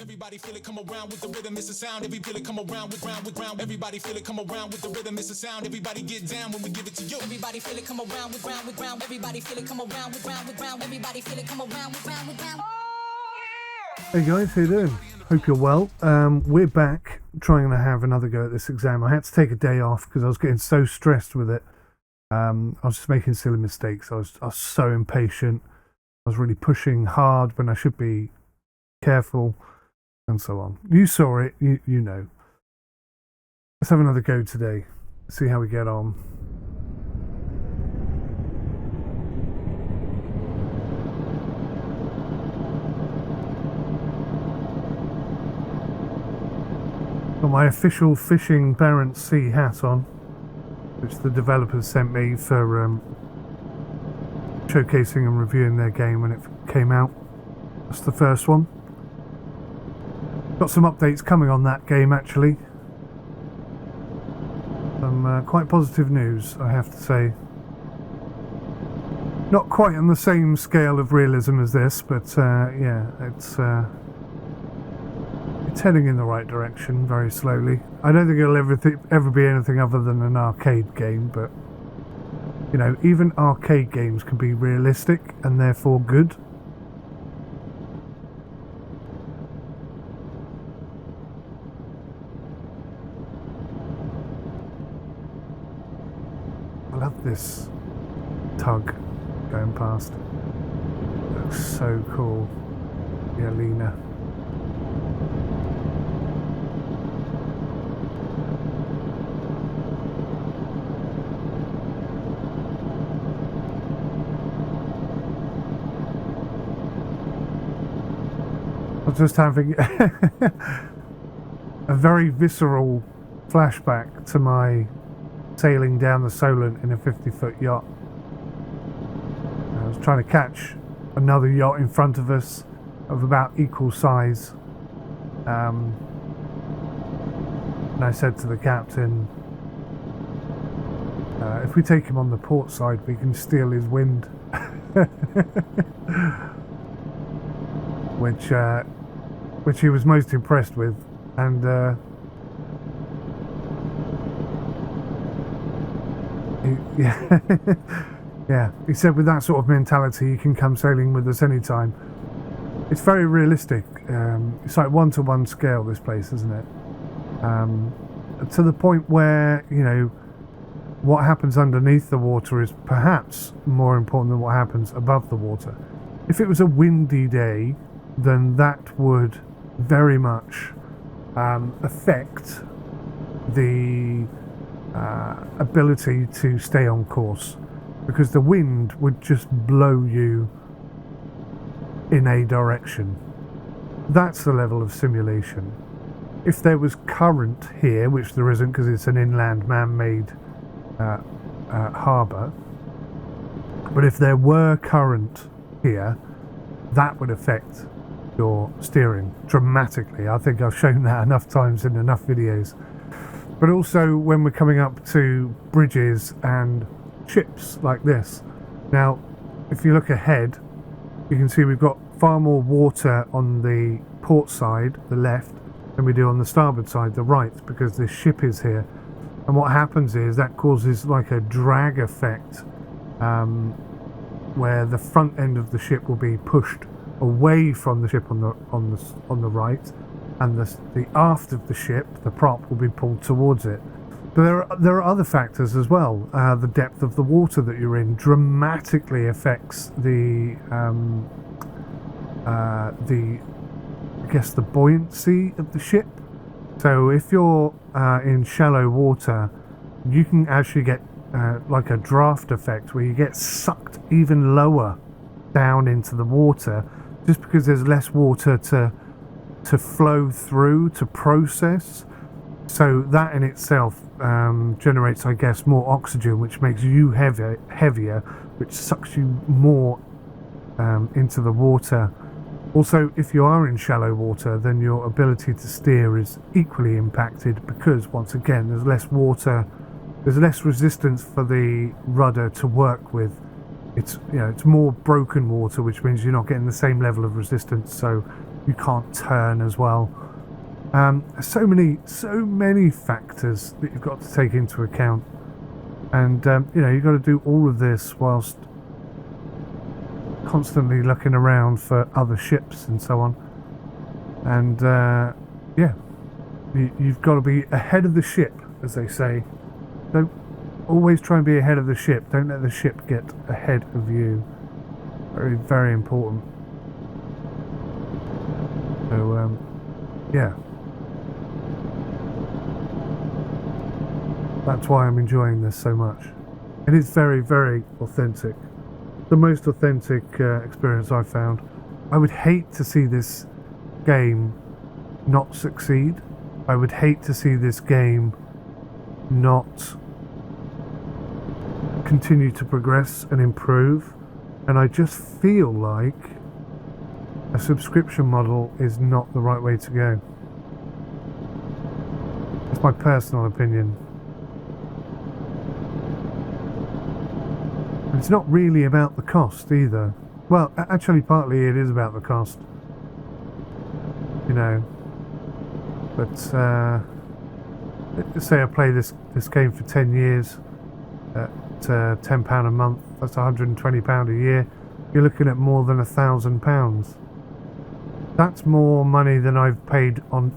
Everybody feel it come around with the rhythm, it's a sound. Every feel it come around with round. Everybody feel it come around with the rhythm, it's a sound. Everybody get down when we give it to you. Everybody feel it come around with round. Everybody feel it come around with round. Everybody feel it come around with round. Hey guys, how you doing? Hope you're well. We're back trying to have another go at this exam. I had to take a day off because I was getting so stressed with it. I was just making silly mistakes. I was so impatient. I was really pushing hard when I should be careful, and so on. You saw it, you know. Let's have another go today. See how we get on. Got my official Fishing Parent C hat on, which the developers sent me for showcasing and reviewing their game when it came out. That's the first one. Got some updates coming on that game actually. Some quite positive news, I have to say. Not quite on the same scale of realism as this, but yeah, it's heading in the right direction very slowly. I don't think it'll ever be anything other than an arcade game, but you know, even arcade games can be realistic and therefore good. I love this tug going past. Looks so cool. Yeah, Lena. I was just having a very visceral flashback to my sailing down the Solent in a 50-foot yacht. I was trying to catch another yacht in front of us of about equal size. And I said to the captain, if we take him on the port side, we can steal his wind. Which he was most impressed with, and yeah, he said with that sort of mentality you can come sailing with us anytime. It's very realistic. It's like 1-to-1 scale, this place, isn't it? To the point where, you know, what happens underneath the water is perhaps more important than what happens above the water. If it was a windy day, then that would very much affect the ability to stay on course, because the wind would just blow you in a direction. That's the level of simulation. If there was current here, which there isn't because it's an inland man-made harbour, but if there were current here, that would affect your steering dramatically. I think I've shown that enough times in enough videos. But also when we're coming up to bridges and ships like this. Now, if you look ahead, you can see we've got far more water on the port side, the left, than we do on the starboard side, the right, because this ship is here. And what happens is that causes like a drag effect, where the front end of the ship will be pushed away from the ship on the right, and the aft of the ship, the prop, will be pulled towards it. But there are other factors as well. The depth of the water that you're in dramatically affects the buoyancy of the ship. So if you're in shallow water, you can actually get like a draft effect where you get sucked even lower down into the water, just because there's less water to flow through, to process. So that in itself generates, I guess, more oxygen, which makes you heavier, which sucks you more into the water. Also, if you are in shallow water, then your ability to steer is equally impacted, because once again there's less water, there's less resistance for the rudder to work with. It's, you know, it's more broken water, which means you're not getting the same level of resistance, so You can't turn as well. So many factors that you've got to take into account, and you know, you've got to do all of this whilst constantly looking around for other ships and so on. And yeah, you've got to be ahead of the ship, as they say. Don't always try and be ahead of the ship. Don't let the ship get ahead of you. Very, very important. So yeah, that's why I'm enjoying this so much. It is very, very authentic. The most authentic experience I've found. I would hate to see this game not succeed. I would hate to see this game not continue to progress and improve, and I just feel like a subscription model is not the right way to go. It's my personal opinion. And it's not really about the cost either. Well, actually partly it is about the cost, you know, but let's say I play this game for 10 years at £10 a month, that's £120 a year. You're looking at more than £1,000. That's more money than I've paid on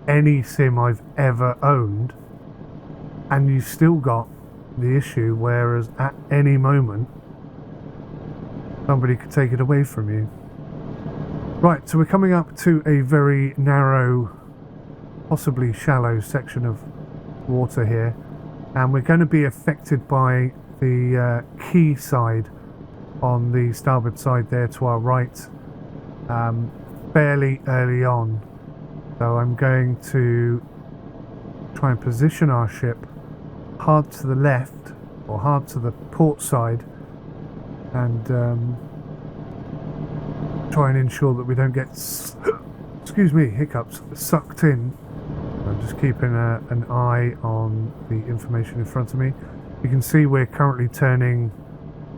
any sim I've ever owned, and you've still got the issue whereas at any moment somebody could take it away from you. Right, so we're coming up to a very narrow, possibly shallow section of water here, and we're going to be affected by the quay side on the starboard side there to our right fairly early on. So I'm going to try and position our ship hard to the left, or hard to the port side, and try and ensure that we don't get excuse me, hiccups, sucked in. I'm just keeping an eye on the information in front of me. You can see we're currently turning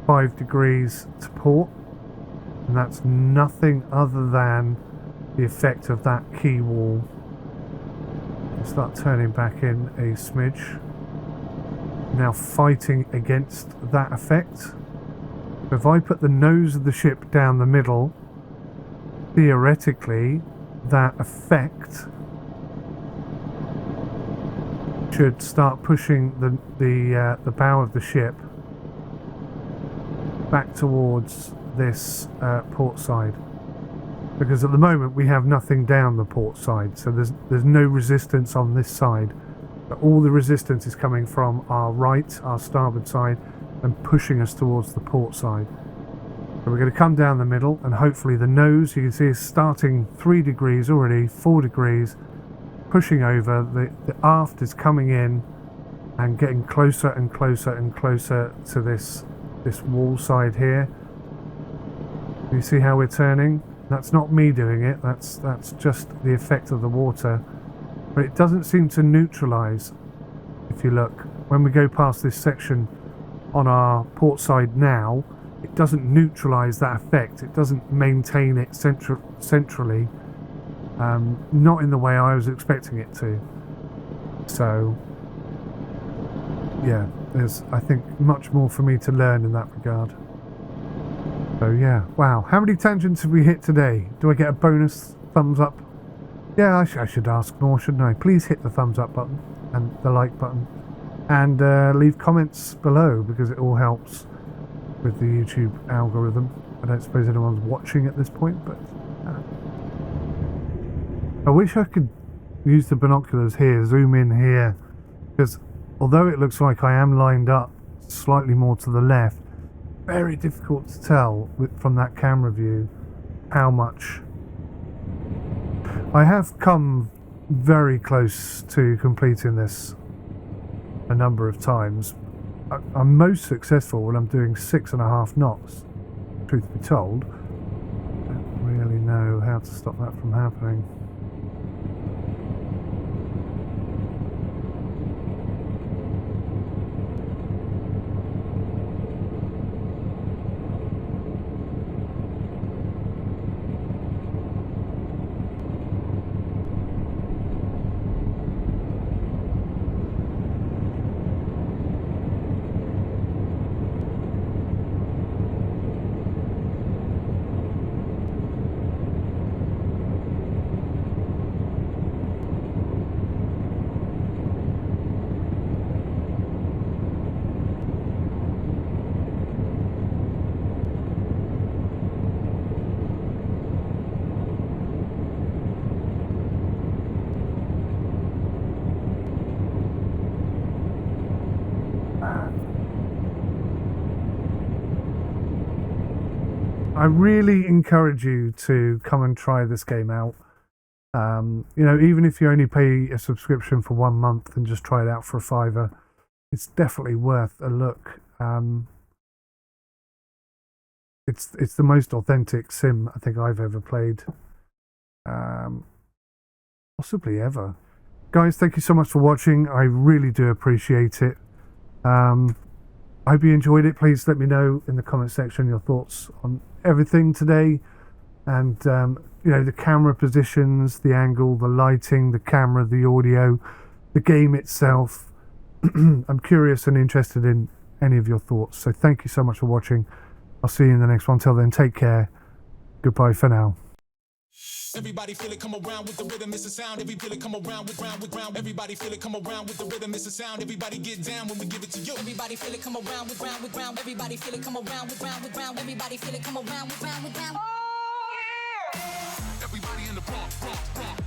5 degrees to port, and that's nothing other than the effect of that quay wall. I'll start turning back in a smidge. Now fighting against that effect. So if I put the nose of the ship down the middle, theoretically that effect should start pushing the bow of the ship back towards this port side, because at the moment we have nothing down the port side, so there's no resistance on this side, but all the resistance is coming from our right, our starboard side, and pushing us towards the port side. So we're going to come down the middle, and hopefully the nose, you can see, is starting 3 degrees already, 4 degrees, pushing over. The aft is coming in and getting closer and closer and closer to this wall side here. You see how we're turning? That's not me doing it, that's just the effect of the water. But it doesn't seem to neutralize. If you look, when we go past this section on our port side now, it doesn't neutralize that effect. It doesn't maintain it centrally, not in the way I was expecting it to. So yeah, there's, I think, much more for me to learn in that regard. So yeah, wow, how many tangents have we hit today? Do I get a bonus thumbs up? Yeah, I should ask more, shouldn't I? Please hit the thumbs up button and the like button, and leave comments below, because it all helps with the YouTube algorithm. I don't suppose anyone's watching at this point, but I wish I could use the binoculars here, zoom in here, because although it looks like I am lined up slightly more to the left, very difficult to tell from that camera view how much. I have come very close to completing this a number of times. I'm most successful when I'm doing 6.5 knots, truth be told. I don't really know how to stop that from happening. I really encourage you to come and try this game out. You know, even if you only pay a subscription for 1 month and just try it out for £5, it's definitely worth a look. It's the most authentic sim I think I've ever played, possibly ever. Guys, thank you so much for watching. I really do appreciate it. I hope you enjoyed it. Please let me know in the comment section your thoughts on everything today, and you know, the camera positions, the angle, the lighting, the camera, the audio, the game itself. I'm curious and interested in any of your thoughts, so thank you so much for watching. I'll see you in the next one. Till then, take care. Goodbye for now. Everybody feel it come around with the rhythm, it's a sound. Everybody come around with round. Everybody feel it come around with the rhythm, it's a sound. Everybody get down when we give it to you. Everybody feel it come around with round. Everybody feel it come around with round. Everybody feel it come around with round. Everybody in the front.